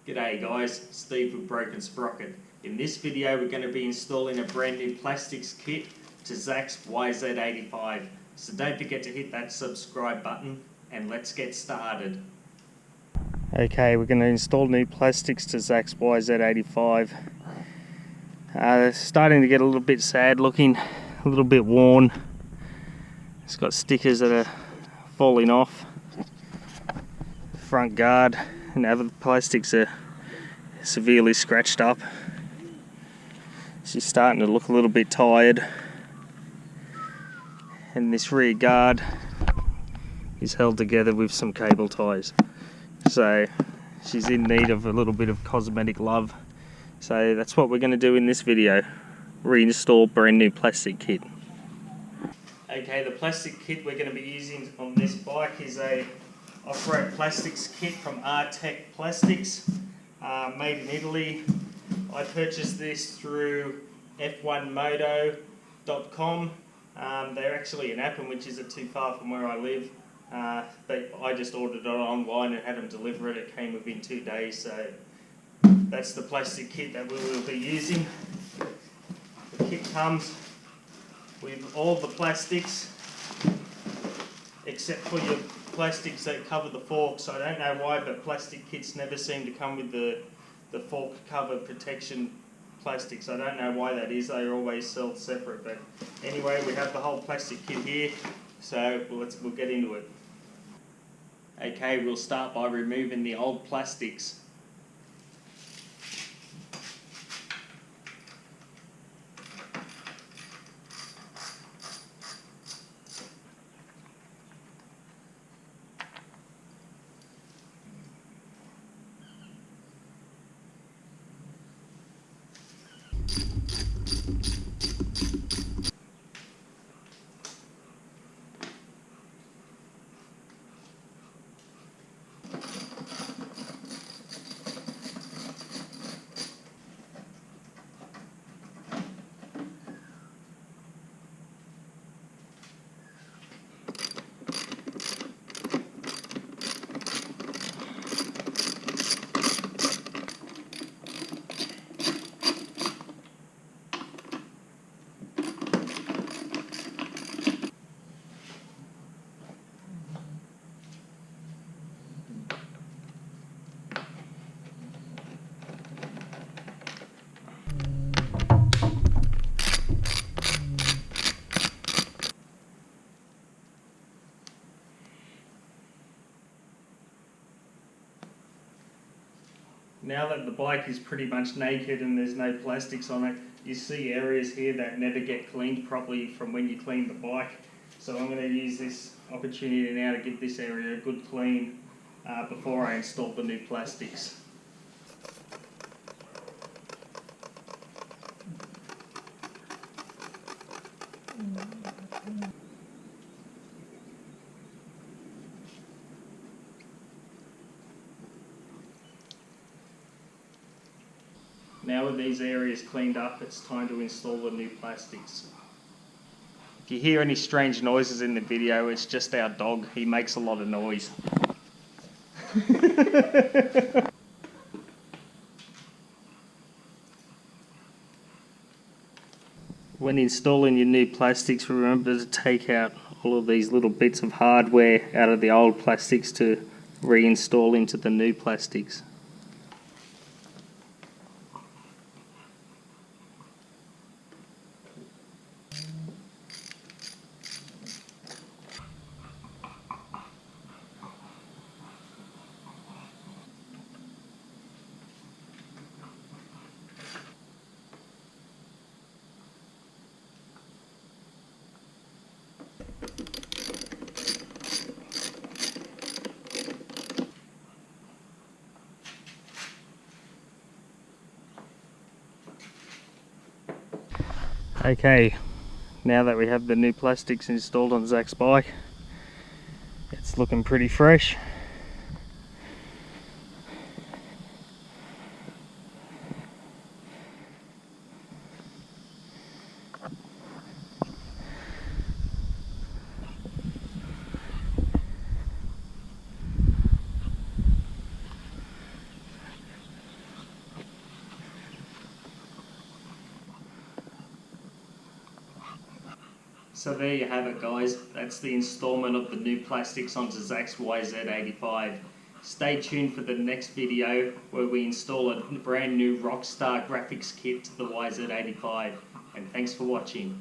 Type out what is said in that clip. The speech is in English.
G'day guys, Steve with Broken Sprocket. In this video we're going to be installing a brand new plastics kit to Zach's YZ85. So don't forget to hit that subscribe button and let's get started. Okay, we're going to install new plastics to Zach's YZ85. Starting to get a little bit sad looking, a little bit worn. It's got stickers that are falling off. Front guard and other plastics are severely scratched up. She's starting to look a little bit tired. And this rear guard is held together with some cable ties. So she's in need of a little bit of cosmetic love. So that's what we're going to do in this video. Reinstall brand new plastic kit. Okay, the plastic kit we're going to be using on this bike is a off-road plastics kit from Tech Plastics, made in Italy. I purchased this through f1moto.com. They're actually in Appin, which isn't too far from where I live. But I just ordered it online and had them deliver it. It came within 2 days, so that's the plastic kit that we will be using. The kit comes with all the plastics except for your plastics that cover the forks. I don't know why, but plastic kits never seem to come with the fork cover protection plastics. I don't know why that is. They're always sold separate. But anyway, we have the whole plastic kit here, so we'll get into it. Okay, we'll start by removing the old plastics. Now that the bike is pretty much naked and there's no plastics on it, you see areas here that never get cleaned properly from when you clean the bike. So I'm going to use this opportunity now to give this area a good clean before I install the new plastics. Now with these areas cleaned up, it's time to install the new plastics. If you hear any strange noises in the video, it's just our dog. He makes a lot of noise. When installing your new plastics, remember to take out all of these little bits of hardware out of the old plastics to reinstall into the new plastics. Okay, now that we have the new plastics installed on Zach's bike, it's looking pretty fresh. So there you have it, guys. That's the installment of the new plastics onto Zach's YZ85. Stay tuned for the next video where we install a brand new Rockstar graphics kit to the YZ85. And thanks for watching.